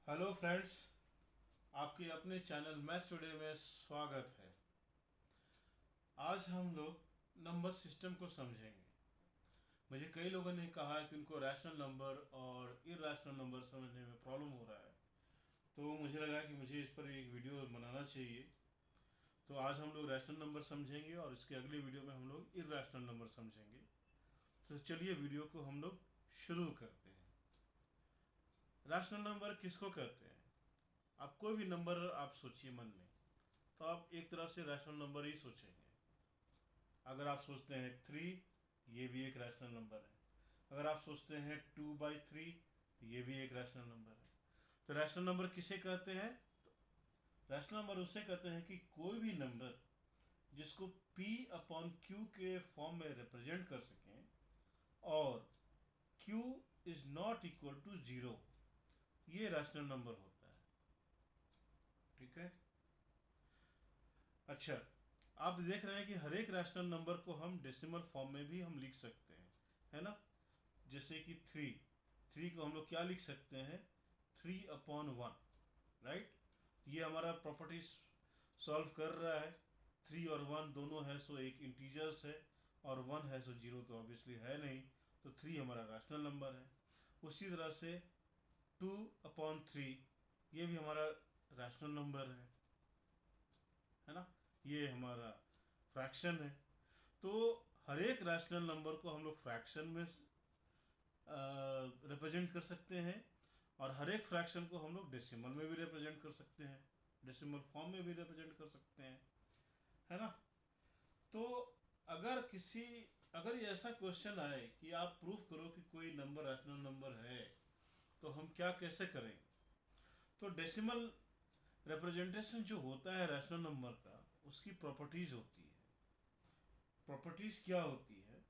Hello friends, आपके अपने channel maths today में स्वागत है। आज हम लोग नंबर सिस्टम को समझेंगे। मुझे कई लोगों ने कहा है कि उनको रैशनल नंबर और इरैशनल नंबर समझने में प्रॉब्लम हो रहा है, तो मुझे लगा कि मुझे इस पर एक वीडियो बनाना चाहिए। तो आज हम लोग रैशनल नंबर समझेंगे और इसके अगले वीडियो में हम लोग इरैशनल नंबर समझेंगे। तो चलिए वीडियो को हम लोग शुरू करते हैं। रैशनल नंबर किसको कहते हैं? आप कोई भी नंबर आप सोचिए मन में, तो आप एक तरह से रैशनल नंबर ही सोचेंगे। अगर आप सोचते हैं 3, ये भी एक रैशनल नंबर है। अगर आप सोचते हैं 2/3, ये भी एक रैशनल नंबर है। तो रैशनल नंबर किसे कहते हैं? रैशनल नंबर उसे कहते हैं कि कोई भी नंबर जिसको P/Q के फॉर्म में रिप्रेजेंट कर सकें और Q is not equal to 0, ये रैशनल नंबर होता है। ठीक है। अच्छा, आप देख रहे हैं कि हर एक रैशनल नंबर को हम डेसिमल फॉर्म में भी हम लिख सकते हैं, है ना। जैसे कि 3 को हम लोग क्या लिख सकते हैं? 3/1, राइट। ये हमारा प्रॉपर्टीज सॉल्व कर रहा है। 3 और 1 दोनों है, सो एक इंटीजर्स है, और 1 है, सो 0 तो ऑब्वियसली है नहीं। तो 3 हमारा रैशनल नंबर है। उसी तरह से 2/3, ये भी हमारा रैशनल नंबर है ना। ये हमारा फ्रैक्शन है। तो हर एक रैशनल नंबर को हम लोग फ्रैक्शन में रिप्रेजेंट कर सकते हैं, और हर एक फ्रैक्शन को हम लोग डेसिमल में भी रिप्रेजेंट कर सकते हैं, डेसिमल फॉर्म में भी रिप्रेजेंट कर सकते हैं, है ना। तो अगर किसी अगर ये ऐसा क्वेश्चन आए कि आप प्रूफ करो कि कोई नंबर रैशनल नंबर है, तो हम क्या कैसे करें? तो डेसिमल रिप्रेजेंटेशन जो होता है रैशनल नंबर का, उसकी प्रॉपर्टीज होती है। प्रॉपर्टीज क्या होती है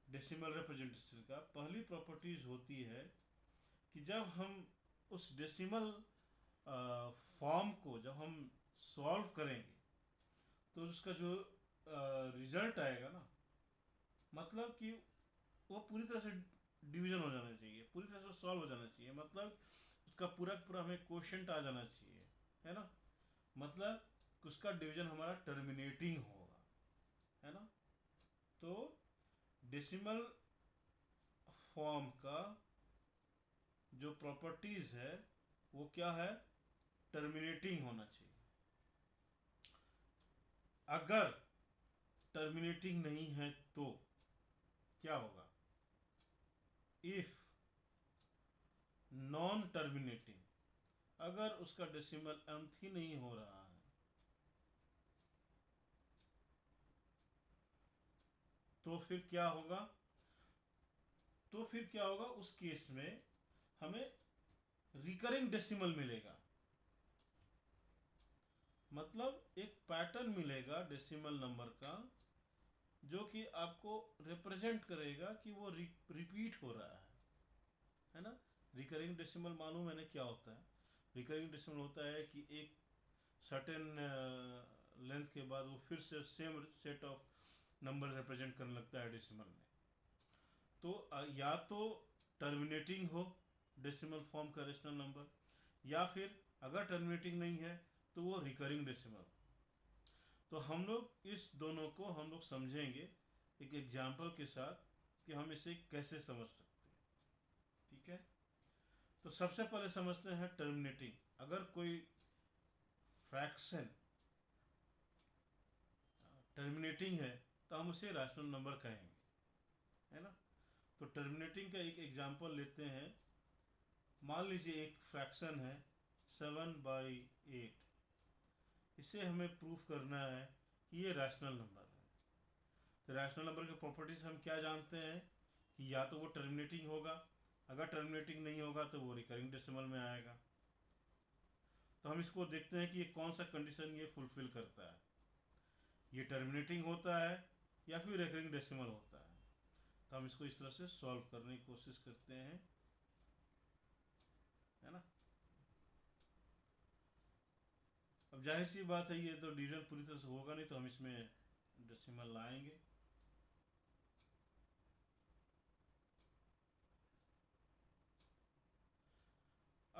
डेसिमल रिप्रेजेंटेशन का? पहली प्रॉपर्टीज होती है कि जब हम उस डेसिमल फॉर्म को जब हम सॉल्व करेंगे, तो उसका जो रिजल्ट आएगा ना, मतलब कि वो पूरी तरह से डिवीजन हो जाना चाहिए, पूरी तरह से सॉल्व हो जाना चाहिए। मतलब उसका पूरा पूरा हमें क्वोशंट आ जाना चाहिए, है ना। मतलब उसका डिवीजन हमारा टर्मिनेटिंग होगा, है ना। तो डेसिमल फॉर्म का जो प्रॉपर्टीज है वो क्या है? टर्मिनेटिंग होना चाहिए। अगर टर्मिनेटिंग नहीं है तो क्या होगा? इफ नॉन टर्मिनेटिंग, अगर उसका डेसिमल अंत ही नहीं हो रहा है, तो फिर क्या होगा? उस केस में हमें रिकरिंग डेसिमल मिलेगा। मतलब एक पैटर्न मिलेगा डेसिमल नंबर का, जो कि आपको रिप्रेजेंट करेगा कि वो रिपीट हो रहा है ना। रिकरिंग डेसिमल मालूम है ना क्या होता है? रिकरिंग डेसिमल होता है कि एक सर्टेन लेंथ के बाद वो फिर से same set of number represent करने लगता है डेसिमल में। तो या तो टर्मिनेटिंग हो डेसिमल फॉर्म का रेशनल नंबर, या फिर अगर टर्मिनेटिंग नहीं है तो वो रिकरिंग डेसिमल। तो हम लोग इस दोनों को हम लोग समझेंगे एक एग्जाम्पल के साथ कि हम इसे कैसे समझ सकते हैं। ठीक है। तो सबसे पहले समझते हैं टर्मिनेटिंग। अगर कोई फ्रैक्शन टर्मिनेटिंग है तो हम उसे रैशनल नंबर कहेंगे, है ना। तो टर्मिनेटिंग का एक एग्जांपल लेते हैं। मान लीजिए एक फ्रैक्शन है 7/8। इसे हमें प्रूफ करना है कि ये रैशनल नंबर है। तो रैशनल नंबर की प्रॉपर्टीज हम क्या जानते हैं कि या तो वो टर्मिनेटिंग होगा, अगर टर्मिनेटिंग नहीं होगा तो वो रिकरिंग डेसिमल में आएगा। तो हम इसको देखते हैं कि ये कौन सा कंडीशन ये फुलफिल करता है, ये टर्मिनेटिंग होता है या फिर रिकरिंग डेसिमल होता है। तो हम इसको इस तरह से सॉल्व करने की कोशिश करते हैं, है ना। अब जाहिर सी बात है, ये तो डिवीजन पूरी तरह से होगा नहीं, तो हम इसमें डेसिमल लाएंगे।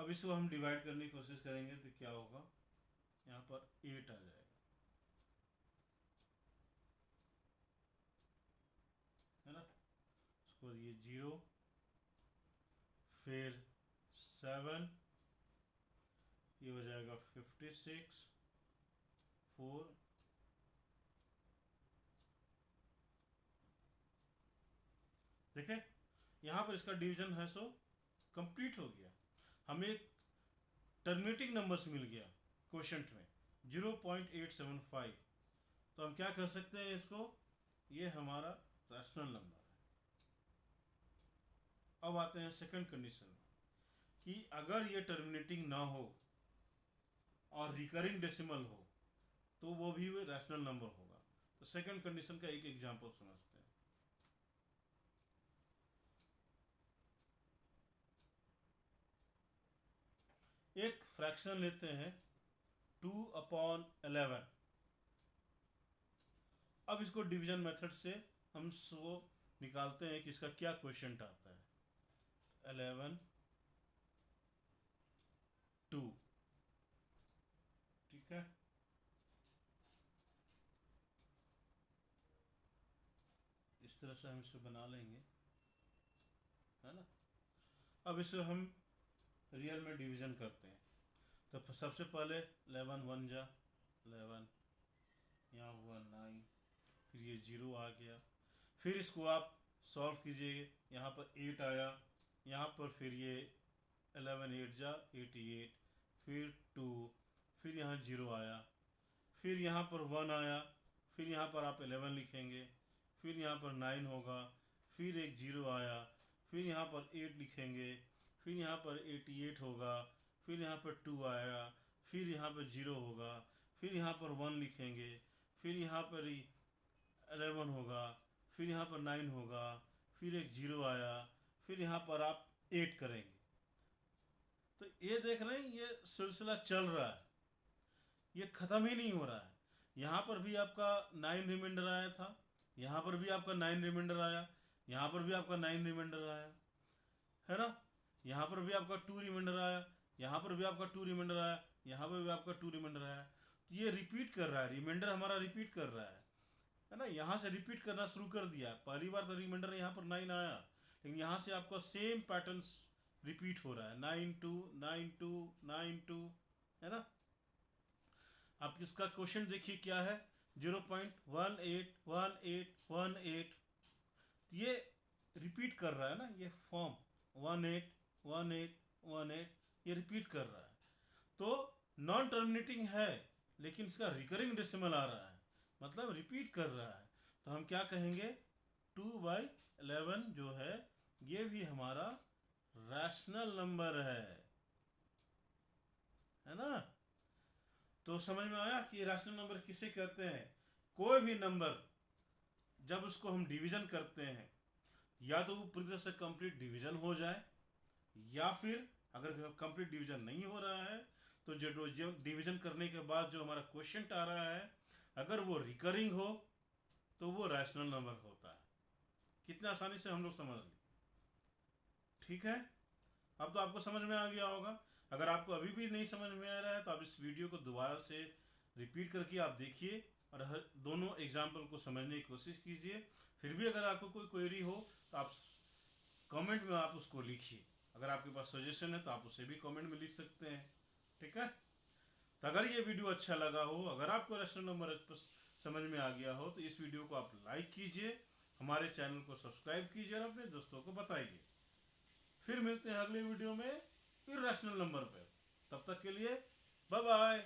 अब इसको हम डिवाइड करने की कोशिश करेंगे तो क्या होगा, यहाँ पर 8 आ जाएगा, है ना। उसको ये 0, फिर 7, ये हो जाएगा 56, 4, देखे यहाँ पर इसका डिवीजन है, सो कंप्लीट हो गया। हमें एक टर्मिनेटिंग नंबर्स मिल गया क्वोशंट में 0.875। तो हम क्या कर सकते हैं इसको, ये हमारा रैशनल नंबर है। अब आते हैं सेकंड कंडीशन में कि अगर ये टर्मिनेटिंग ना हो और रिकरिंग डेसिमल हो तो वो भी रैशनल नंबर होगा। तो सेकंड कंडीशन का एक एग्जांपल समझते हैं। एक फ्रैक्शन लेते हैं 2/11। अब इसको डिवीजन मेथड से हम सो निकालते हैं कि इसका क्या क्वोशंट आता है। 11 2, ठीक है। इस तरह से हम इसे बना लेंगे, है ना। अब इसे हम रियल में डिवीजन करते हैं। तो सबसे पहले 11 1 जा 11, यहाँ हुआ 9, फिर ये 0 आ गया। फिर इसको आप सॉल्व कीजिए, यहाँ पर 8 आया, यहाँ पर फिर ये 11 8 जा 88, फिर 2, फिर यहाँ 0 आया, फिर यहाँ पर 1 आया, फिर यहाँ पर आप 11 लिखेंगे, फिर यहाँ पर 9 होगा, फिर एक 0 आया, फिर यहाँ पर 8 लिखेंगे, फिर यहाँ पर 88 होगा, फिर यहाँ पर 2 आया, फिर यहाँ पर 0 होगा, फिर यहाँ पर 1 लिखेंगे, फिर यहाँ पर 11 होगा, फिर यहाँ पर 9 होगा, फिर एक 0 आया, फिर यहाँ पर आप 8 करेंगे। तो ये देख रहे हैं, ये सिलसिला चल रहा है, ये ख़त्म ही नहीं हो रहा है। यहाँ पर भी आपका 9 रिमाइंडर आया था, यहाँ पर भी आपका 9 रिमाइंडर आया, यहाँ पर भी आपका 9 रिमाइंडर आया, है ना। यहाँ पर भी आपका 2 रिमाइंडर आया, यहाँ पर भी आपका 2 रिमाइंडर आया, यहाँ पर भी आपका 2 रिमाइंडर आया। तो ये रिपीट कर रहा है, रिमाइंडर हमारा रिपीट कर रहा है ना। यहाँ से रिपीट करना शुरू कर दिया। पहली बार तो रिमाइंडर यहाँ पर 9 आया, लेकिन यहाँ से आपका सेम पैटर्न रिपीट हो रहा है, 9 2 9 2 9 2, है ना। आप इसका क्वेश्चन देखिए क्या है, 0.181818। ये रिपीट कर रहा है ना, ये फॉर्म 181818 ये रिपीट कर रहा है। तो नॉन टर्मिनेटिंग है, लेकिन इसका रिकरिंग डेसिमल आ रहा है, मतलब रिपीट कर रहा है। तो हम क्या कहेंगे, 2/11 जो है ये भी हमारा रैशनल नंबर है ना। तो समझ में आया कि रैशनल नंबर किसे कहते हैं। कोई भी नंबर जब उसको हम डिवीजन करते हैं, या तो वो पूरी तरह से कंप्लीट डिवीजन हो जाए, या फिर अगर कंप्लीट डिवीजन नहीं हो रहा है तो जो डिवीजन करने के बाद जो हमारा क्वेश्चन आ रहा है, अगर वो रिकरिंग हो तो वो रैशनल नंबर होता है। कितना आसानी से हम लोग समझ लें, ठीक है। अब तो आपको समझ में आ गया होगा। अगर आपको अभी भी नहीं समझ में आ रहा है तो आप इस वीडियो को दोबारा से रिपीट करके आप देखिए और हर दोनों एग्जाम्पल को समझने की कोशिश कीजिए। फिर भी अगर आपको कोई क्वेरी हो तो आप कमेंट में आप उसको लिखिए। अगर आपके पास सजेशन है तो आप उसे भी कमेंट में लिख सकते हैं, ठीक है। तो अगर ये वीडियो अच्छा लगा हो, अगर आपको रैशनल नंबर समझ में आ गया हो, तो इस वीडियो को आप लाइक कीजिए, हमारे चैनल को सब्सक्राइब कीजिए और अपने दोस्तों को बताइए। फिर मिलते हैं अगले वीडियो में फिर रैशनल नंबर पे। तब तक के लिए बाय बाय।